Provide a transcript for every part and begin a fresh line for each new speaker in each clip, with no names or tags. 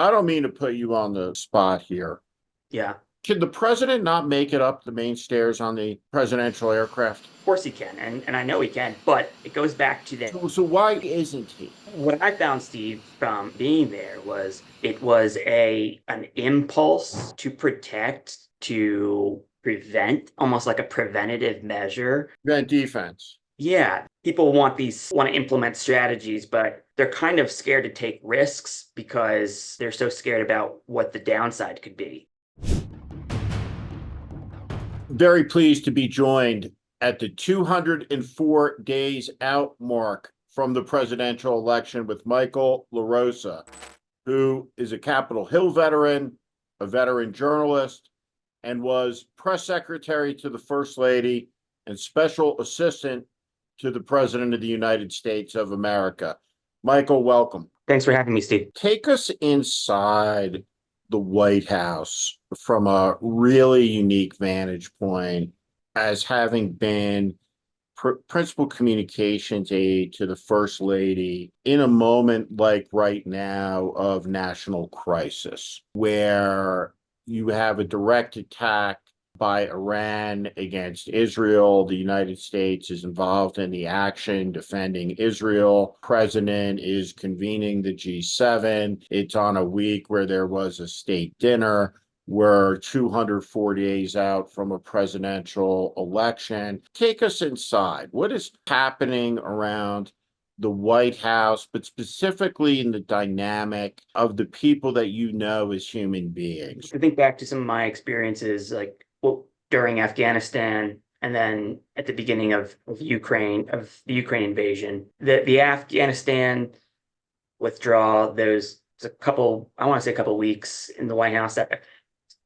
I don't mean to put you on the spot here.
Yeah, of
Can the president not make it up the main stairs on the presidential aircraft?
course he can, and I know he can, but it goes back to that.
So why isn't he?
What I found, Steve, from being there was it was an impulse to protect, to prevent, almost like a preventative measure.
Then defense.
Yeah, people want to implement strategies, but they're kind of scared to take risks because they're so scared about what the downside could be.
Very pleased to be joined at the 204 days out mark from the presidential election with Michael LaRosa, who is a Capitol Hill veteran, a veteran journalist, and was press secretary to the First Lady and special assistant to the President of the United States of America. Michael, welcome.
Thanks for having me, Steve.
Take us inside the White House from a really unique vantage point as having been principal communications aide to the First Lady in a moment like right now of national crisis, where you have a direct attack by Iran against Israel. The United States is involved in the action defending Israel. President is convening the G7. It's on a week where there was a state dinner. We're 204 days out from a presidential election. Take us inside. What is happening around the White House, but specifically in the dynamic of the people that you know as human beings?
I think back to some of my experiences, like during Afghanistan, and then at the beginning of Ukraine, of the Ukraine invasion, the Afghanistan withdrawal. There's a couple, I want to say a couple of weeks in the White House that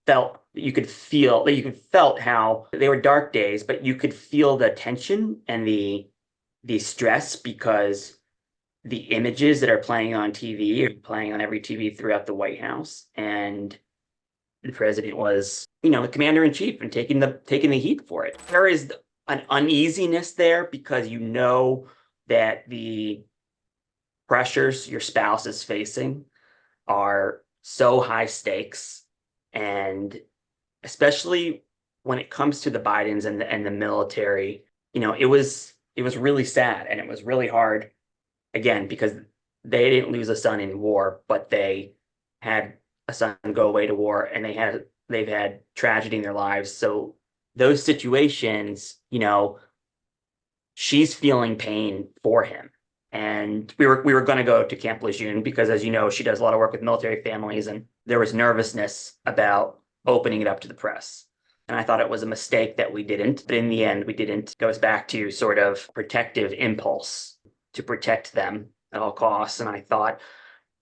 felt you could felt how they were dark days, but you could feel the tension and the stress because the images that are playing on TV are playing on every TV throughout the White House, and the president was, the commander in chief and taking the heat for it. There is an uneasiness there because you know that the pressures your spouse is facing are so high stakes, and especially when it comes to the Bidens and the military, it was really sad and it was really hard, again, because they didn't lose a son in war, but they had a son go away to war, and they've had tragedy in their lives. So those situations, she's feeling pain for him. And we were going to go to Camp Lejeune because, as you know, she does a lot of work with military families, and there was nervousness about opening it up to the press. And I thought it was a mistake that we didn't, but in the end, we didn't. It goes back to sort of protective impulse to protect them at all costs. And I thought,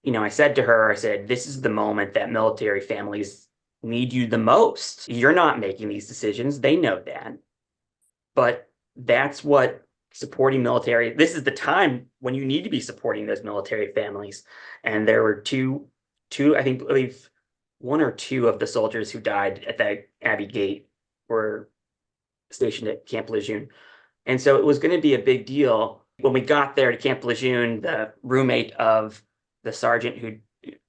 I said to her, I said, this is the moment that military families need you the most. You're not making these decisions. They know that. But that's what supporting military, this is the time when you need to be supporting those military families. And there were I believe one or two of the soldiers who died at that Abbey Gate were stationed at Camp Lejeune. And so it was going to be a big deal. When we got there to Camp Lejeune, the roommate of the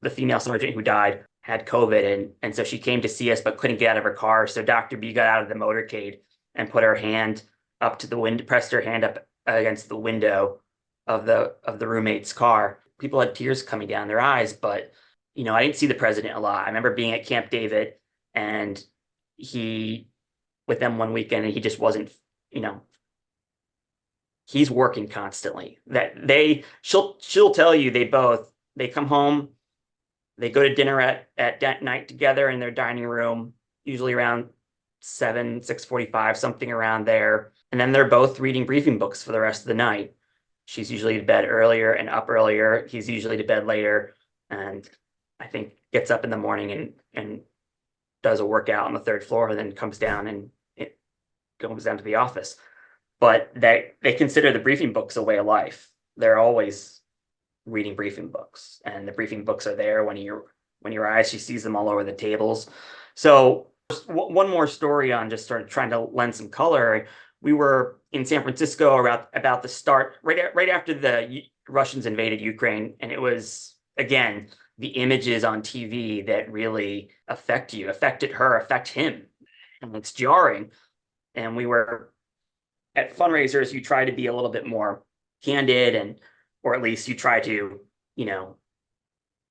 female sergeant who died, had COVID. And so she came to see us, but couldn't get out of her car. So Dr. B got out of the motorcade and put her hand up to the window, pressed her hand up against the window of the roommate's car. People had tears coming down their eyes, but I didn't see the president a lot. I remember being at Camp David and he with them one weekend, and he just wasn't, he's working constantly. She'll tell you they come home, they go to dinner at night together in their dining room, usually around 6:45, something around there. And then they're both reading briefing books for the rest of the night. She's usually to bed earlier and up earlier. He's usually to bed later, and I think gets up in the morning and does a workout on the third floor, and then comes down and it goes down to the office. But they consider the briefing books a way of life. They're always reading briefing books, and the briefing books are there when your eyes. She sees them all over the tables. So one more story on just sort of trying to lend some color. We were in San Francisco about the start right after the Russians invaded Ukraine, and it was, again, the images on TV that really affect you, affected her, affect him. And it's jarring. And we were at fundraisers, you try to be a little bit more candid, and or at least you try to, you know,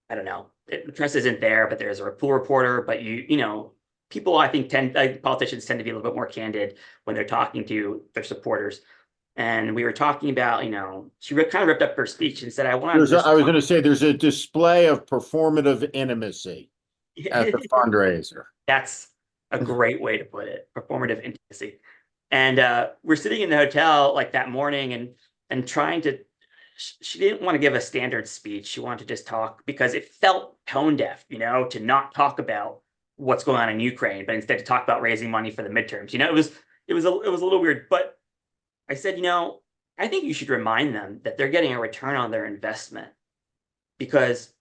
I don't know, the press isn't there, but there's a pool reporter, but people I think politicians tend to be a little bit more candid when they're talking to their supporters. And we were talking about, she kind of ripped up her speech and said, I want to
I was going to say there's a display of performative intimacy at the fundraiser.
That's a great way to put it, performative intimacy. And we're sitting in the hotel like that morning and trying to, she didn't want to give a standard speech. She wanted to just talk because it felt tone deaf, to not talk about what's going on in Ukraine, but instead to talk about raising money for the midterms. It was a little weird, but I said, I think you should remind them that they're getting a return on their investment, because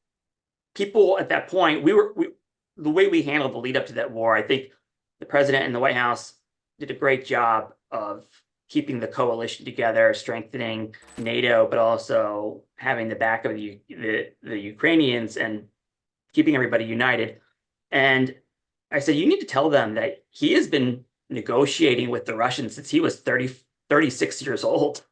people at that point, the way we handled the lead up to that war, I think the president and the White House did a great job of keeping the coalition together, strengthening NATO, but also having the back of the Ukrainians and keeping everybody united. And I said, you need to tell them that he has been negotiating with the Russians since he was 36 years old.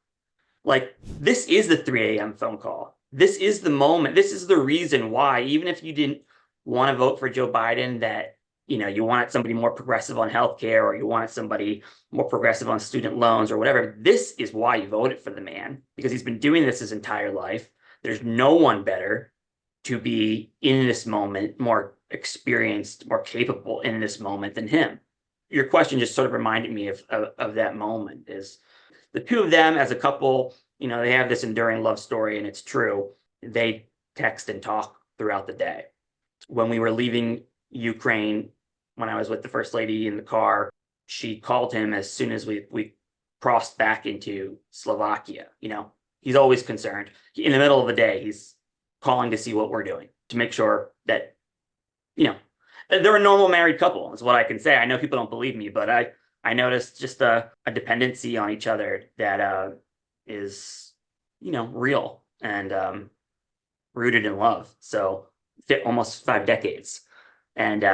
Like, this is the 3 a.m. phone call. This is the moment. This is the reason why, even if you didn't want to vote for Joe Biden, that you wanted somebody more progressive on healthcare, or you wanted somebody more progressive on student loans or whatever. This is why you voted for the man, because he's been doing this his entire life. There's no one better to be in this moment, more experienced, more capable in this moment than him. Your question just sort of reminded me of that moment. Is the two of them as a couple, they have this enduring love story, and it's true. They text and talk throughout the day. When we were leaving Ukraine, when I was with the First Lady in the car, she called him as soon as we crossed back into Slovakia. He's always concerned. In the middle of the day, he's calling to see what we're doing, to make sure that, they're a normal married couple, is what I can say. I know people don't believe me, but I noticed just a dependency on each other that is, real and rooted in love. So almost 5 decades. And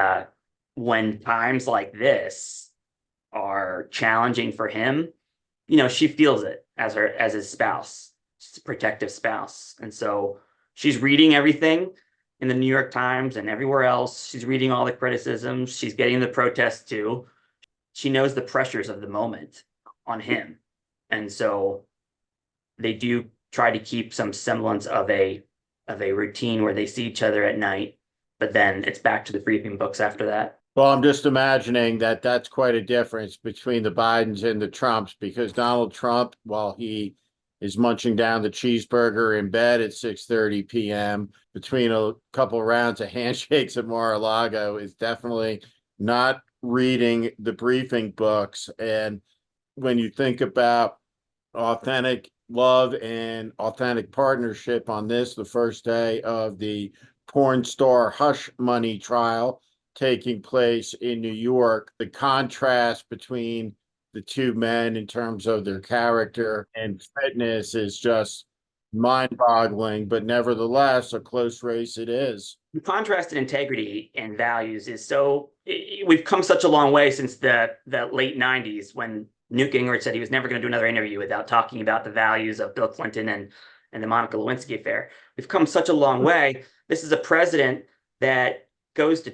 when times like this are challenging for him, she feels it as his spouse. She's a protective spouse. And so she's reading everything in the New York Times and everywhere else. She's reading all the criticisms. She's getting the protests too. She knows the pressures of the moment on him. And so they do try to keep some semblance of a routine where they see each other at night, but then it's back to the briefing books after that.
Well, I'm just imagining that that's quite a difference between the Bidens and the Trumps, because Donald Trump, while he is munching down the cheeseburger in bed at 6:30 p.m. between a couple rounds of handshakes at Mar-a-Lago, is definitely not reading the briefing books. And when you think about authentic love and authentic partnership on this, the first day of the porn star hush money trial taking place in New York, the contrast between the two men in terms of their character and fitness is just mind-boggling, but nevertheless a close race it is.
The contrast in integrity and values is we've come such a long way since the late 90s, when Newt Gingrich said he was never going to do another interview without talking about the values of Bill Clinton and the Monica Lewinsky affair. We've come such a long way. This is a president that goes to,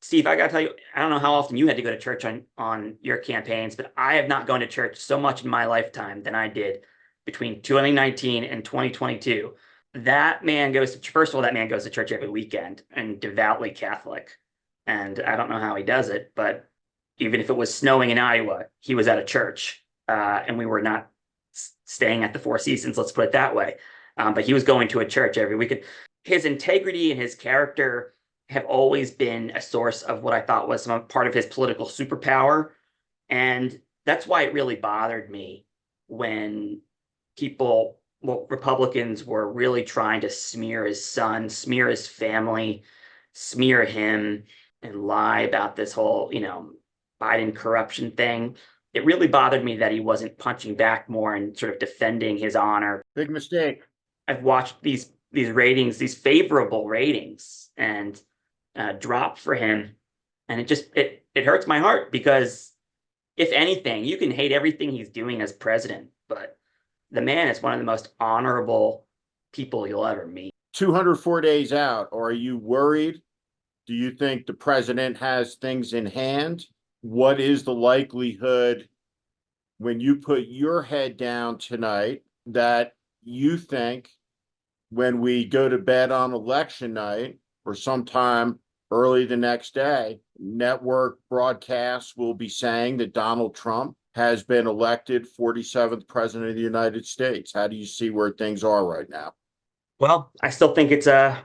Steve, I got to tell you, I don't know how often you had to go to church on your campaigns, but I have not gone to church so much in my lifetime than I did between 2019 and 2022. That man goes to, first of all, that man goes to church every weekend and devoutly Catholic. And I don't know how he does it, but even if it was snowing in Iowa, he was at a church, and we were not staying at the Four Seasons, let's put it that way. But he was going to a church every weekend. His integrity and his character have always been a source of what I thought was some part of his political superpower. And that's why it really bothered me when Republicans were really trying to smear his son, smear his family, smear him, and lie about this whole, Biden corruption thing. It really bothered me that he wasn't punching back more and sort of defending his honor.
Big mistake.
I've watched these ratings, these favorable ratings, and drop for him. And it hurts my heart because if anything, you can hate everything he's doing as president, but the man is one of the most honorable people you'll ever meet.
204 days out, are you worried? Do you think the president has things in hand? What is the likelihood when you put your head down tonight that you think when we go to bed on election night or sometime early the next day, network broadcasts will be saying that Donald Trump has been elected 47th president of the United States? How do you see where things are right now?
Well, I still think it's a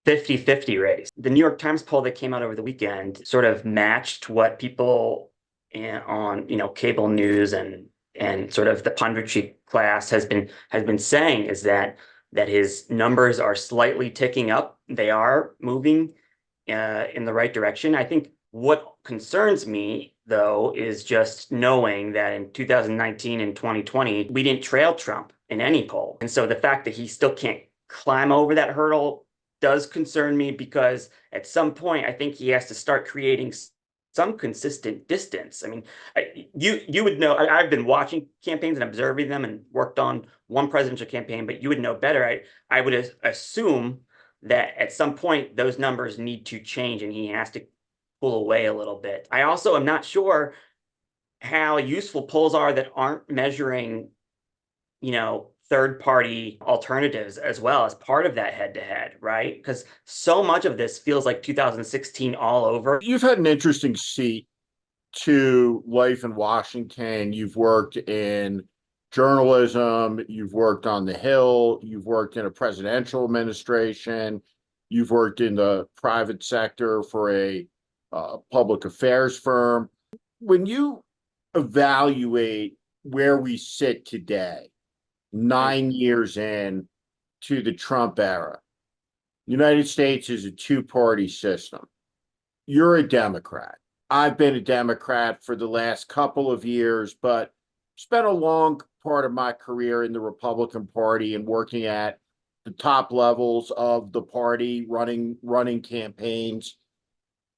50-50 race. The New York Times poll that came out over the weekend sort of matched what people on cable news and sort of the punditry class has been saying, is that his numbers are slightly ticking up. They are moving in the right direction. I think what concerns me, though, is just knowing that in 2019 and 2020, we didn't trail Trump in any poll. And so the fact that he still can't climb over that hurdle does concern me, because at some point, I think he has to start creating some consistent distance. I mean, you would know, I've been watching campaigns and observing them and worked on one presidential campaign, but you would know better. I would assume that at some point those numbers need to change and he has to pull away a little bit. I also am not sure how useful polls are that aren't measuring, third party alternatives as well as part of that head to head, right? Because so much of this feels like 2016 all over.
You've had an interesting seat to life in Washington. You've worked in journalism, you've worked on the Hill, you've worked in a presidential administration, you've worked in the private sector for a public affairs firm. When you evaluate where we sit today, 9 years in to the Trump era, the United States is a two-party system. You're a Democrat. I've been a Democrat for the last couple of years, but spent a long part of my career in the Republican Party and working at the top levels of the party, running campaigns.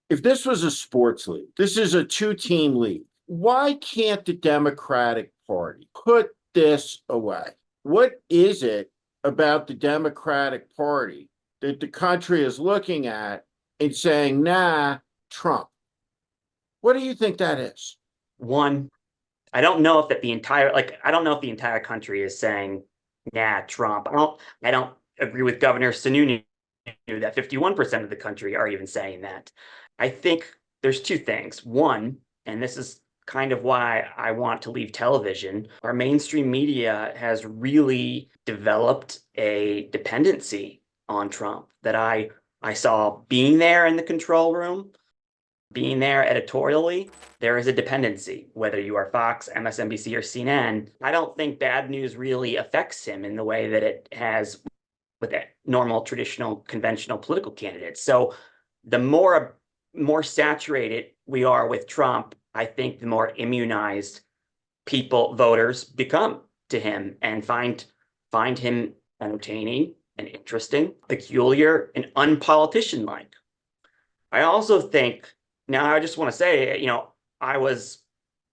If this was a sports league, this is a two-team league. Why can't the Democratic Party put this away? What is it about the Democratic Party that the country is looking at and saying, nah, Trump? What do you think that is?
One, I don't know if the entire country is saying, nah, Trump. I don't agree with Governor Sununu that 51% of the country are even saying that. I think there's two things. One, and this is kind of why I want to leave television, our mainstream media has really developed a dependency on Trump that I saw being there in the control room, being there editorially. There is a dependency, whether you are Fox, MSNBC, or CNN. I don't think bad news really affects him in the way that it has with normal, traditional, conventional political candidates. So the more saturated we are with Trump, I think the more immunized voters become to him and find him entertaining and interesting, peculiar, and unpolitician-like. I also think, now I just want to say, I was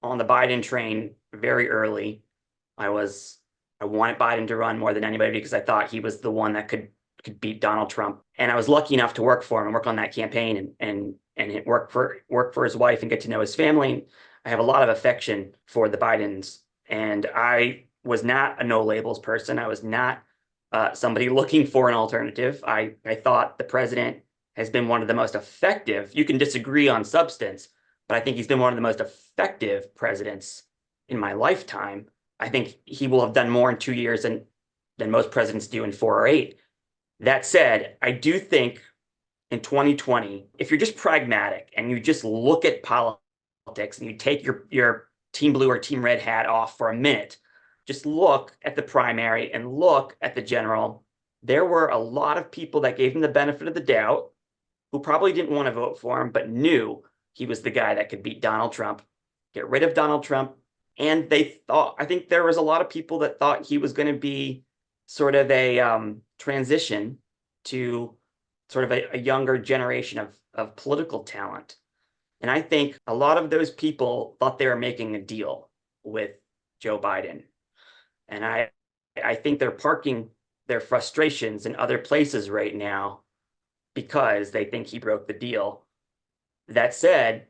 on the Biden train very early. I wanted Biden to run more than anybody because I thought he was the one that could beat Donald Trump. And I was lucky enough to work for him and work on that campaign and work for his wife and get to know his family. I have a lot of affection for the Bidens, and I was not a no labels person. I was not somebody looking for an alternative. I thought the president has been one of the most effective. You can disagree on substance, but I think he's been one of the most effective presidents in my lifetime. I think he will have done more in 2 years than most presidents do in 4 or 8. That said, I do think in 2020, if you're just pragmatic and you just look at politics and you take your team blue or team red hat off for a minute, just look at the primary and look at the general. There were a lot of people that gave him the benefit of the doubt who probably didn't want to vote for him, but knew he was the guy that could beat Donald Trump, get rid of Donald Trump. And I think there was a lot of people that thought he was going to be sort of a transition to sort of a younger generation of political talent. And I think a lot of those people thought they were making a deal with Joe Biden. And I think they're parking their frustrations in other places right now because they think he broke the deal. That said,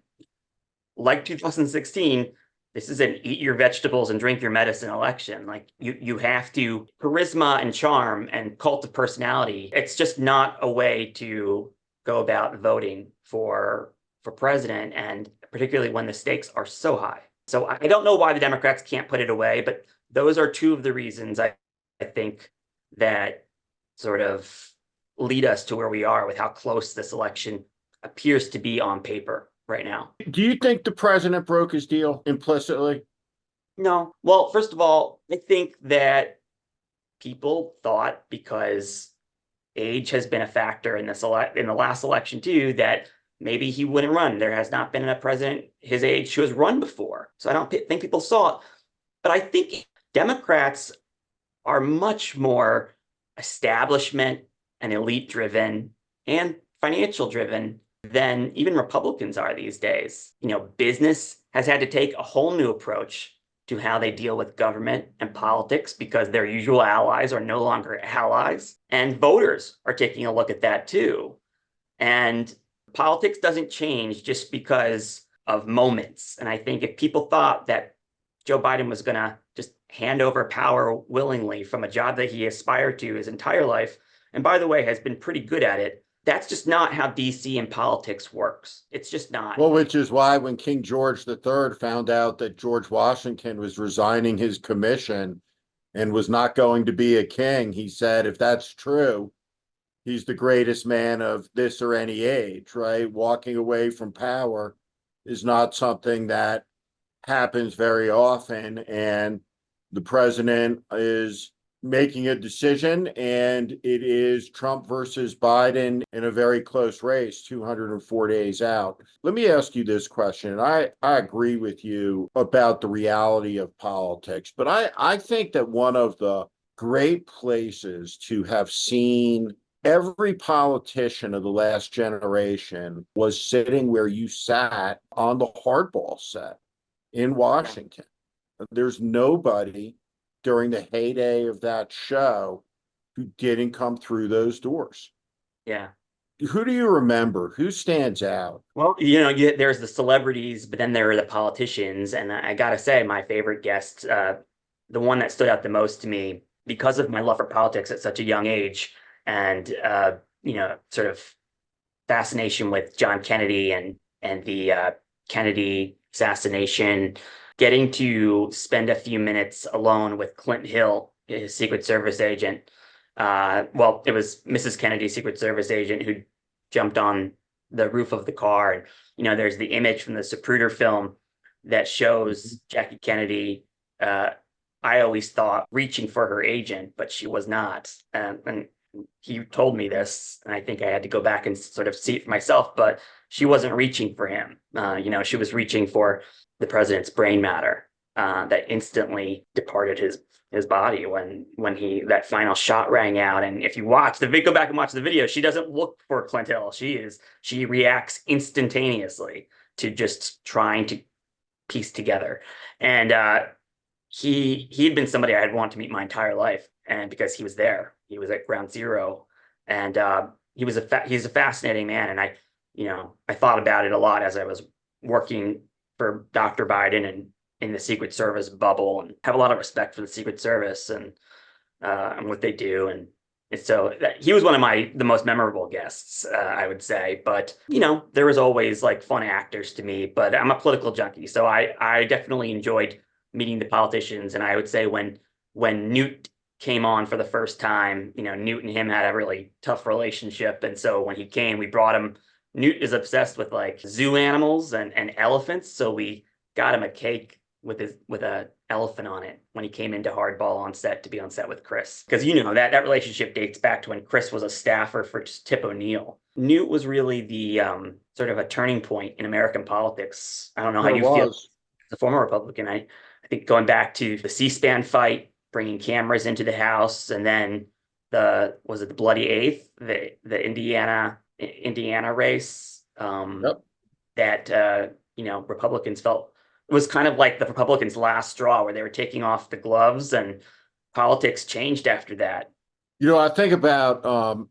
like 2016, this is an eat your vegetables and drink your medicine election. Like you have to charisma and charm and cult of personality. It's just not a way to go about voting for president, and particularly when the stakes are so high. So I don't know why the Democrats can't put it away, but those are two of the reasons I think that sort of lead us to where we are with how close this election appears to be on paper right now.
Do you think the president broke his deal implicitly?
No. Well, first of all, I think that people thought, because age has been a factor in in the last election too, that maybe he wouldn't run. There has not been a president his age who has run before. So I don't think people saw it. But I think Democrats are much more establishment and elite driven and financial driven than even Republicans are these days. You know, business has had to take a whole new approach to how they deal with government and politics because their usual allies are no longer allies. And voters are taking a look at that too. And politics doesn't change just because of moments. And I think if people thought that Joe Biden was going to just hand over power willingly from a job that he aspired to his entire life, and by the way, has been pretty good at it, that's just not how DC and politics works. It's just not.
Well, which is why when King George III found out that George Washington was resigning his commission and was not going to be a king, he said, if that's true, he's the greatest man of this or any age, right? Walking away from power is not something that happens very often. And the president is making a decision, and it is Trump versus Biden in a very close race, 204 days out. Let me ask you this question. I agree with you about the reality of politics, but I think that one of the great places to have seen every politician of the last generation was sitting where you sat on the hardball set in Washington. There's nobody during the heyday of that show who didn't come through those doors.
Yeah.
Who do you remember? Who stands out?
Well, there's the celebrities, but then there are the politicians. And I got to say, my favorite guest, the one that stood out the most to me because of my love for politics at such a young age and, sort of fascination with John Kennedy and the Kennedy assassination, getting to spend a few minutes alone with Clint Hill, his Secret Service agent. Well, it was Mrs. Kennedy's Secret Service agent who jumped on the roof of the car. And, there's the image from the Zapruder film that shows Jackie Kennedy, I always thought, reaching for her agent, but she was not. And he told me this, and I think I had to go back and sort of see it for myself, but she wasn't reaching for him. She was reaching for the president's brain matter that instantly departed his body when that final shot rang out. And if you go back and watch the video, she doesn't look for Clint Hill. She reacts instantaneously to just trying to piece together. And he'd been somebody I had wanted to meet my entire life, and because he was there, he was at ground zero, and he's a fascinating man. And I thought about it a lot as I was working for Dr. Biden and in the Secret Service bubble, and have a lot of respect for the Secret Service and what they do. And so he was one of the most memorable guests, I would say. But there was always like fun actors to me. But I'm a political junkie, so I definitely enjoyed meeting the politicians. And I would say when Newt came on for the first time, Newt and him had a really tough relationship, and so when he came, we brought him. Newt is obsessed with like zoo animals and elephants, so we got him a cake with a elephant on it when he came into Hardball on set to be on set with Chris, because that relationship dates back to when Chris was a staffer for Tip O'Neill. Newt was really the sort of a turning point in American politics. I don't know how you feel as a former Republican. I think going back to the C-SPAN fight bringing cameras into the house, and then was it the Bloody Eighth, the Indiana race,
Yep.
that Republicans felt it was kind of like the Republicans' last straw, where they were taking off the gloves, and politics changed after that.
I think about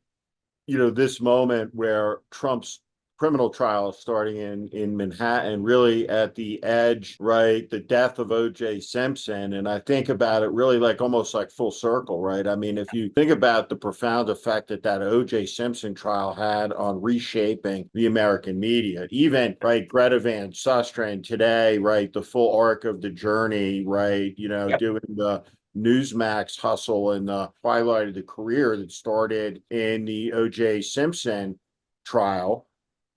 this moment where Trump's criminal trial is starting in Manhattan, really at the edge, right? The death of O.J. Simpson. And I think about it really like almost like full circle, right? I mean, if you think about the profound effect that O.J. Simpson trial had on reshaping the American media, even, right, Greta Van Susteren today, right, the full arc of the journey, right,
Yep.
doing the Newsmax hustle and the twilight of the career that started in the O.J. Simpson trial,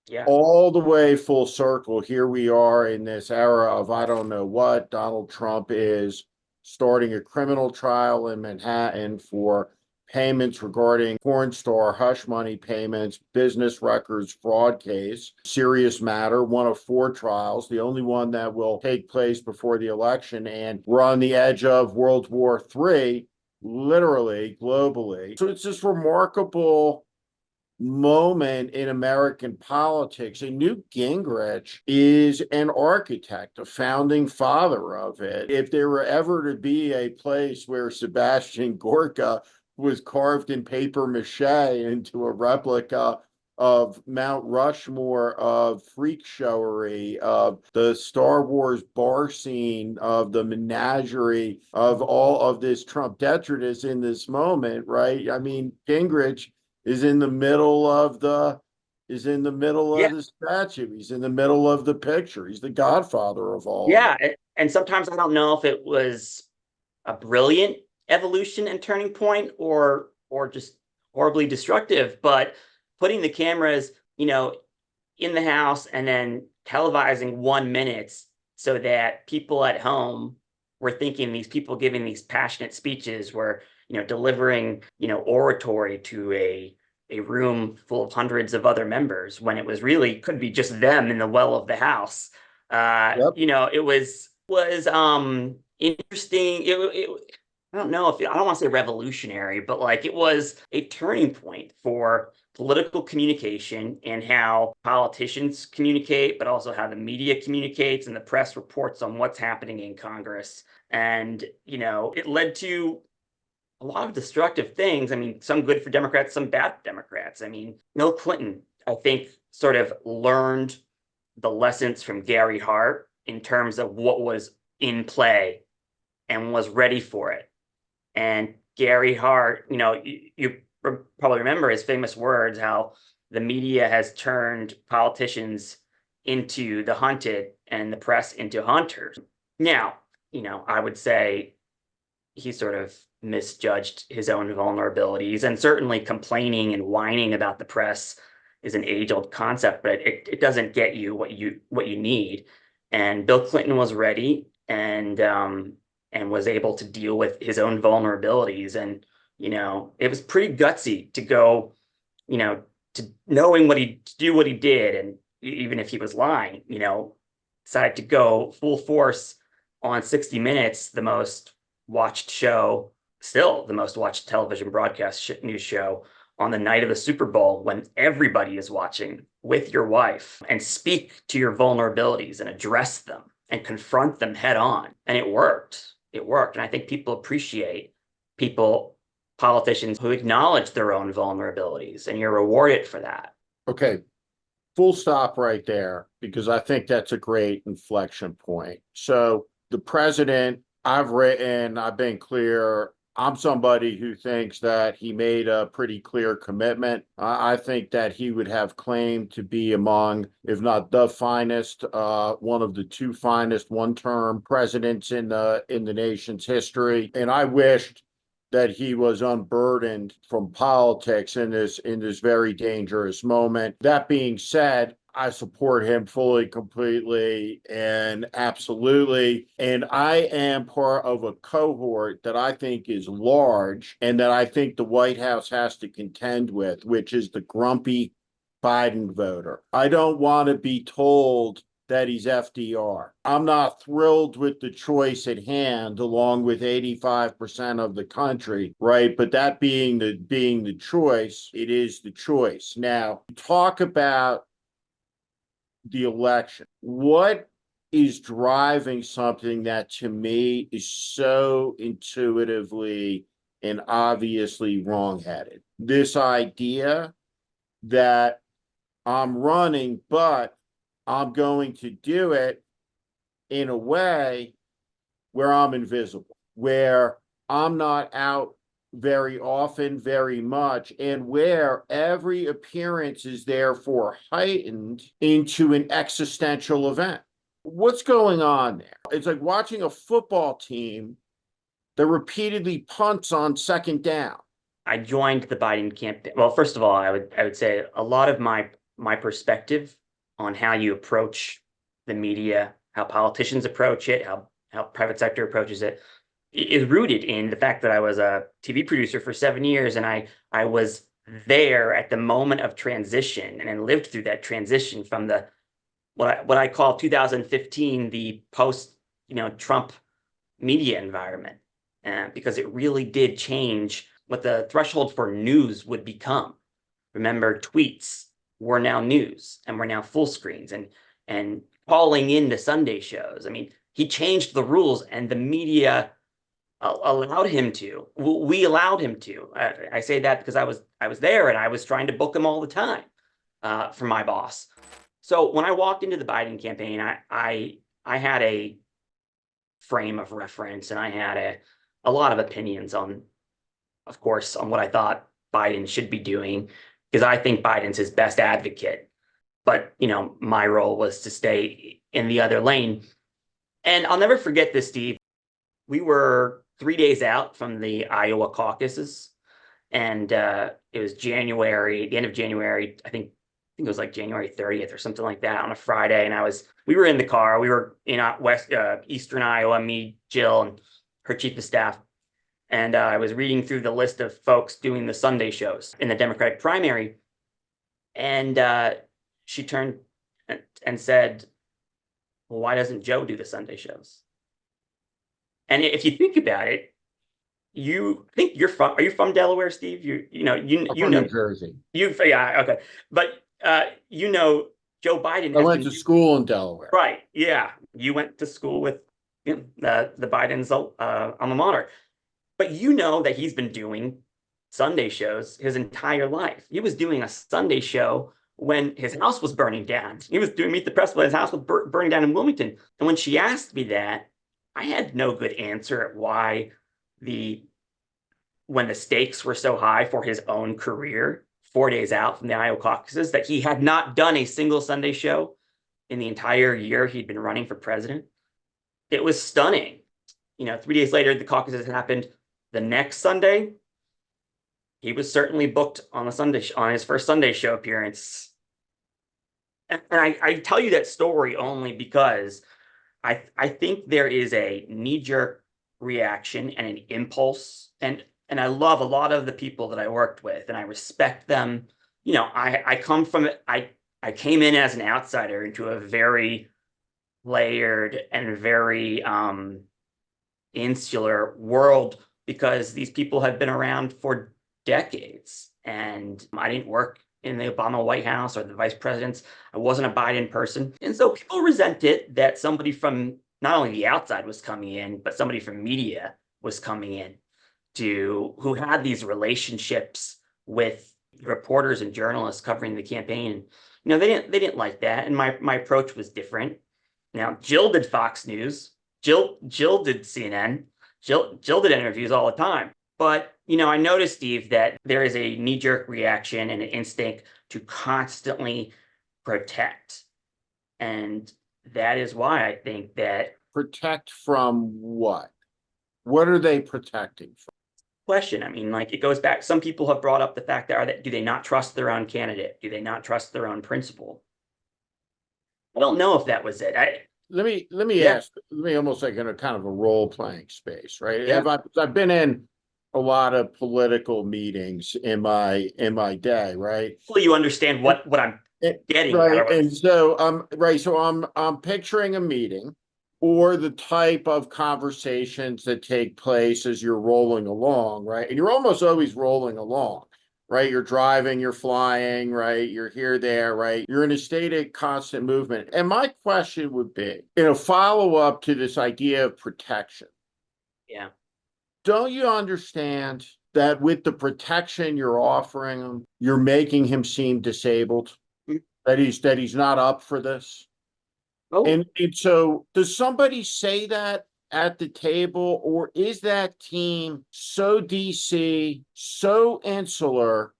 Yeah.
all the way full circle. Here we are in this era of I don't know what. Donald Trump is starting a criminal trial in Manhattan for payments regarding porn star hush money payments, business records fraud case, serious matter, one of 4 trials, the only one that will take place before the election. And we're on the edge of World War III, literally, globally. So it's this remarkable moment in American politics. And Newt Gingrich is an architect, a founding father of it. If there were ever to be a place where Sebastian Gorka was carved in paper mache into a replica of Mount Rushmore, of freak showery, of the Star Wars bar scene, of the menagerie, of all of this Trump detritus in this moment, right? I mean, Gingrich is in the middle of the
Yeah.
statue. He's in the middle of the picture. He's the godfather of all of
Yeah.
it.
And sometimes I don't know if it was a brilliant evolution and turning point, or just horribly destructive, but putting the cameras, in the house and then televising 1 minute so that people at home were thinking these people giving these passionate speeches were, delivering, oratory to a room full of hundreds of other members, when it was really could be just them in the well of the house.
Yep.
It was interesting. I don't know if I don't want to say revolutionary, but like it was a turning point for political communication and how politicians communicate, but also how the media communicates and the press reports on what's happening in Congress. And, it led to a lot of destructive things. I mean, some good for Democrats, some bad for Democrats. I mean, Bill Clinton, I think, sort of learned the lessons from Gary Hart in terms of what was in play and was ready for it. And Gary Hart, you probably remember his famous words, how the media has turned politicians into the hunted and the press into hunters. Now, I would say he sort of misjudged his own vulnerabilities, and certainly complaining and whining about the press is an age-old concept, but it doesn't get you what you need. And Bill Clinton was ready, and was able to deal with his own vulnerabilities. And, it was pretty gutsy to go, to knowing to do what he did. And even if he was lying, decided to go full force on 60 Minutes, the most watched show, still the most watched television broadcast news show, on the night of the Super Bowl, when everybody is watching, with your wife, and speak to your vulnerabilities and address them and confront them head on. And it worked. It worked. And I think people appreciate politicians who acknowledge their own vulnerabilities, and you're rewarded for that.
Okay. Full stop right there, because I think that's a great inflection point. So the president, I've been clear. I'm somebody who thinks that he made a pretty clear commitment. I think that he would have claimed to be among, if not the finest, one of the 2 finest one-term presidents in the nation's history. And I wished that he was unburdened from politics in this very dangerous moment. That being said, I support him fully, completely, and absolutely. And I am part of a cohort that I think is large and that I think the White House has to contend with, which is the grumpy Biden voter. I don't want to be told that he's FDR. I'm not thrilled with the choice at hand, along with 85% of the country, right? But that being the choice, it is the choice. Now, talk about the election. What is driving something that to me is so intuitively and obviously wrongheaded? This idea that I'm running, but I'm going to do it in a way where I'm invisible, where I'm not out very often, very much, and where every appearance is therefore heightened into an existential event. What's going on there? It's like watching a football team that repeatedly punts on second down.
I joined the Biden campaign. Well, first of all, I would say a lot of my perspective on how you approach the media, how politicians approach it, how private sector approaches it, is rooted in the fact that I was a TV producer for 7 years, and I was there at the moment of transition, and I lived through that transition from the what I call 2015, the post Trump media environment, because it really did change what the threshold for news would become. Remember, tweets were now news and were now full screens and calling into Sunday shows. I mean, he changed the rules, and the media allowed him to. We allowed him to. I say that because I was there, and I was trying to book him all the time for my boss. So when I walked into the Biden campaign, I had a frame of reference, and I had a lot of opinions on, of course, on what I thought Biden should be doing, because I think Biden's his best advocate. But, my role was to stay in the other lane. And I'll never forget this, Steve. We were 3 days out from the Iowa caucuses, and it was January, the end of January. I think it was like January 30th or something like that, on a Friday. And we were in the car. We were in Eastern Iowa, me, Jill, and her chief of staff. And I was reading through the list of folks doing the Sunday shows in the Democratic primary. And she turned and said, well, why doesn't Joe do the Sunday shows? And if you think about it, you think are you from Delaware, Steve?
I'm from New Jersey.
Yeah, okay. But Joe Biden.
I went to school in Delaware.
Right. Yeah. You went to school with the Biden's alma mater. But that he's been doing Sunday shows his entire life. He was doing a Sunday show when his house was burning down. He was doing Meet the Press when his house was burning down in Wilmington. And when she asked me that, I had no good answer at why when the stakes were so high for his own career, 4 days out from the Iowa caucuses, that he had not done a single Sunday show in the entire year he'd been running for president. It was stunning. 3 days later, the caucuses happened. The next Sunday, he was certainly booked on on his first Sunday show appearance. And I tell you that story only because I think there is a knee-jerk reaction and an impulse, and I love a lot of the people that I worked with, and I respect them. I come from it. I came in as an outsider into a very layered and very insular world, because these people have been around for decades, and I didn't work in the Obama White House or the vice presidents. I wasn't a Biden person. And so people resent it that somebody from not only the outside was coming in, but somebody from media was coming in who had these relationships with reporters and journalists covering the campaign. They didn't like that. And my approach was different. Now, Jill did Fox News. Jill did CNN. Jill did interviews all the time. But, I noticed, Steve, that there is a knee-jerk reaction and an instinct to constantly protect. And that is why I think that...
Protect from what? What are they protecting from?
Question. I mean, it goes back. Some people have brought up the fact that do they not trust their own candidate? Do they not trust their own principle? I don't know if that was it.
Let me ask. Let me almost like in a kind of a role playing space, right?
Yeah.
I've been in a lot of political meetings in my day, right?
Hopefully you understand what I'm getting out of
Right,
our.
and so I'm picturing a meeting or the type of conversations that take place as you're rolling along, right? And you're almost always rolling along, right? You're driving, you're flying, right? You're here, there, right? You're in a state of constant movement. And my question would be, follow up to this idea of protection.
Yeah.
Don't you understand that with the protection you're offering him, you're making him seem disabled?
Mm.
That he's not up for this?
Oh,
And so does somebody say that at the table, or is that team so DC, so insular,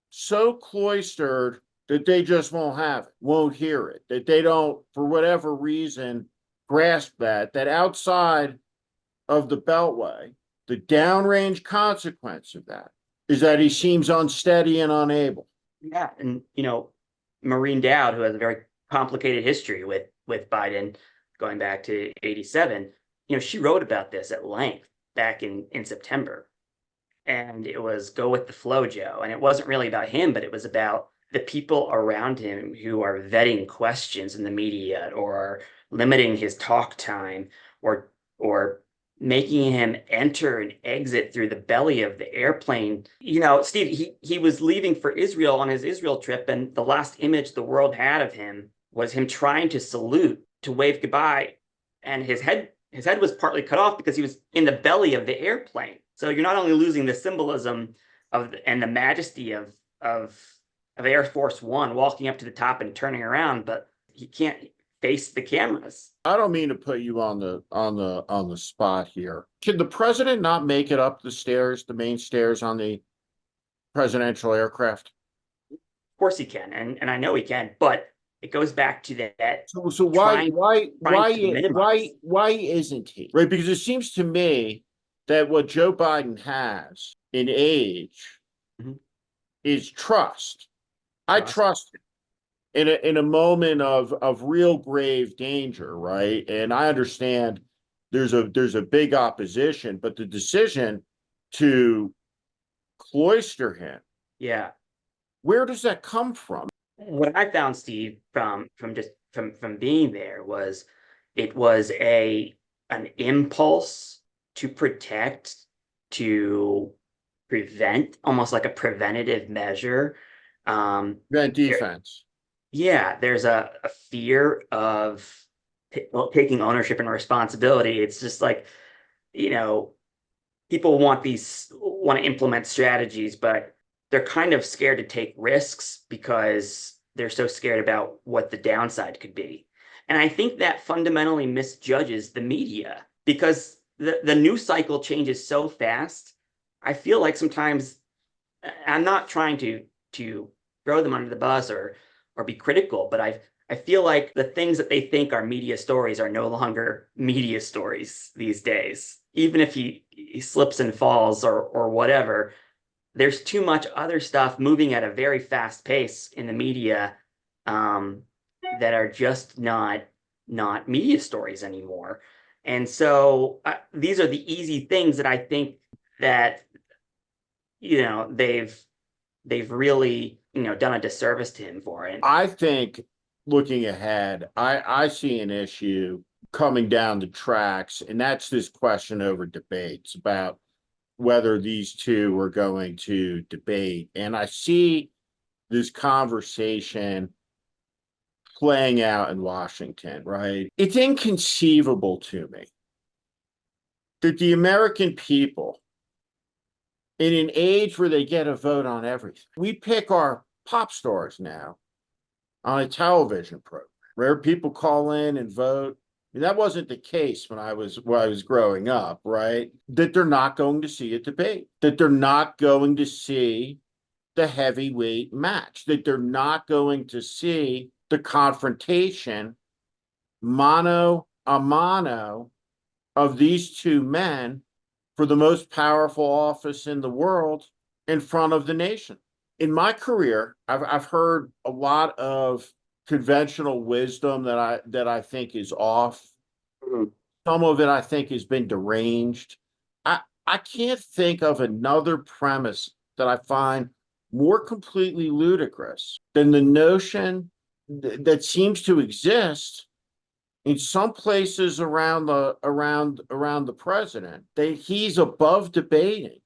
so cloistered that they just won't have it, won't hear it, that they don't, for whatever reason, grasp that outside of the Beltway, the downrange consequence of that is that he seems unsteady and unable.
yeah. And, Maureen Dowd, who has a very complicated history with Biden going back to 87, she wrote about this at length back in September. And it was go with the flow, Joe. And it wasn't really about him, but it was about the people around him who are vetting questions in the media or limiting his talk time or making him enter and exit through the belly of the airplane. Steve, he was leaving for Israel on his Israel trip, and the last image the world had of him was him trying to salute, to wave goodbye, and his head was partly cut off because he was in the belly of the airplane. So you're not only losing the symbolism and the majesty of Air Force One walking up to the top and turning around, but he can't face the cameras.
I don't mean to put you on the spot here. Can the president not make it up the stairs, the main stairs on the presidential aircraft?
Of course he can, and I know he can, but it goes back to that
So
trying to minimize.
why isn't he? Right, because it seems to me that what Joe Biden has in age
Mhm.
is trust. I
Trust.
trust him in a moment of real grave danger, right? And I understand there's a big opposition, but the decision to cloister him,
Yeah.
where does that come from?
What I found, Steve, from being there was it was an impulse to protect, to prevent, almost like a preventative measure.
That
There,
defense.
yeah, there's a fear of taking ownership and responsibility. It's just like, you know, people want to implement strategies, but they're kind of scared to take risks because they're so scared about what the downside could be. And I think that fundamentally misjudges the media because the news cycle changes so fast. I feel like sometimes I'm not trying to throw them under the bus or be critical, but I feel like the things that they think are media stories are no longer media stories these days. Even if he slips and falls or whatever, there's too much other stuff moving at a very fast pace in the media um, that are just not media stories anymore. And so these are the easy things that I think that they've really done a disservice to him for it.
I think looking ahead, I see an issue coming down the tracks, and that's this question over debates about whether these two are going to debate. And I see this conversation playing out in Washington, right? It's inconceivable to me that the American people, in an age where they get a vote on everything, we pick our pop stars now on a television program where people call in and vote. And that wasn't the case when I was growing up, right? That they're not going to see a debate, that they're not going to see the heavyweight match, that they're not going to see the confrontation mano a mano of these two men for the most powerful office in the world in front of the nation. In my career, I've heard a lot of conventional wisdom that I think is off.
Mhm.
Some of it I think has been deranged. I can't think of another premise that I find more completely ludicrous than the notion that seems to exist in some places around the president, that he's above debating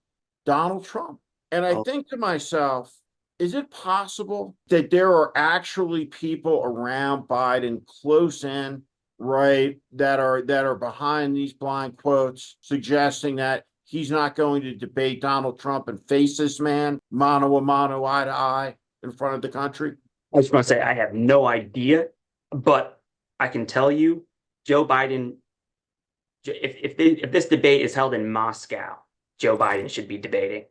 Donald Trump. And I
Oh.
think to myself, is it possible that there are actually people around Biden close in, right, that are behind these blind quotes, suggesting that he's not going to debate Donald Trump and face this man mano a mano, eye to eye in front of the country?
I just want to say I have no idea, but I can tell you, Joe Biden, if this debate is held in Moscow, Joe Biden should be debating.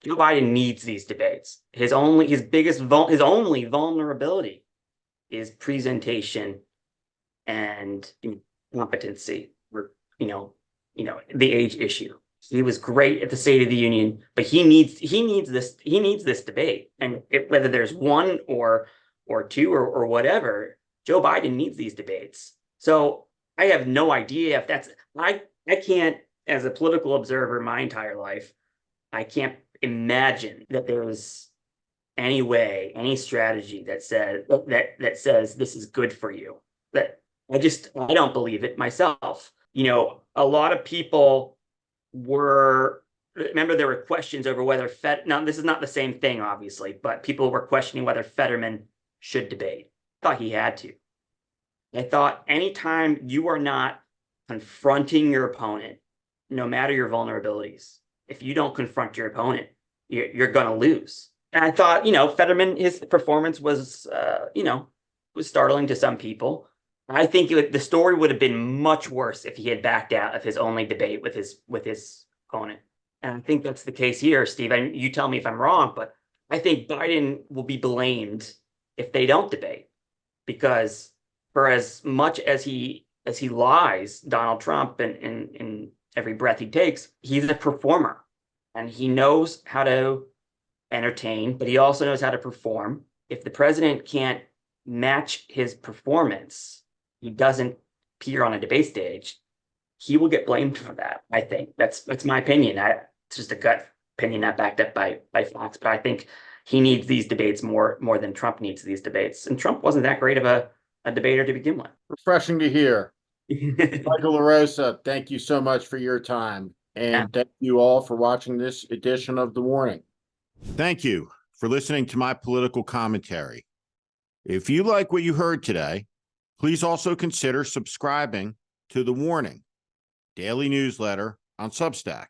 Joe Biden needs these debates. His only vulnerability is presentation and competency. You know, the age issue. He was great at the State of the Union, but he needs this debate, and whether there's one or two or whatever, Joe Biden needs these debates. So I have no idea if that's I can't, as a political observer my entire life, I can't imagine that there's any way, any strategy that says this is good for you. That I don't believe it myself. A lot of people remember there were questions over whether now this is not the same thing, obviously, but people were questioning whether Fetterman should debate. I thought he had to. I thought anytime you are not confronting your opponent, no matter your vulnerabilities, if you don't confront your opponent, you're going to lose. And I thought, Fetterman, his performance was, was startling to some people. I think the story would have been much worse if he had backed out of his only debate with his opponent. And I think that's the case here, Steve. You tell me if I'm wrong, but I think Biden will be blamed if they don't debate, because for as much as he lies, Donald Trump, in every breath he takes, he's a performer, and he knows how to entertain, but he also knows how to perform. If the president can't match his performance, he doesn't appear on a debate stage, he will get blamed for that. I think that's my opinion. It's just a gut opinion, not backed up by facts, but I think he needs these debates more than Trump needs these debates. And Trump wasn't that great of a debater to begin with.
Refreshing to hear. Michael LaRosa, thank you so much for your time. And thank you all for watching this edition of The Warning. Thank you for listening to my political commentary. If you like what you heard today, please also consider subscribing to The Warning daily newsletter on Substack.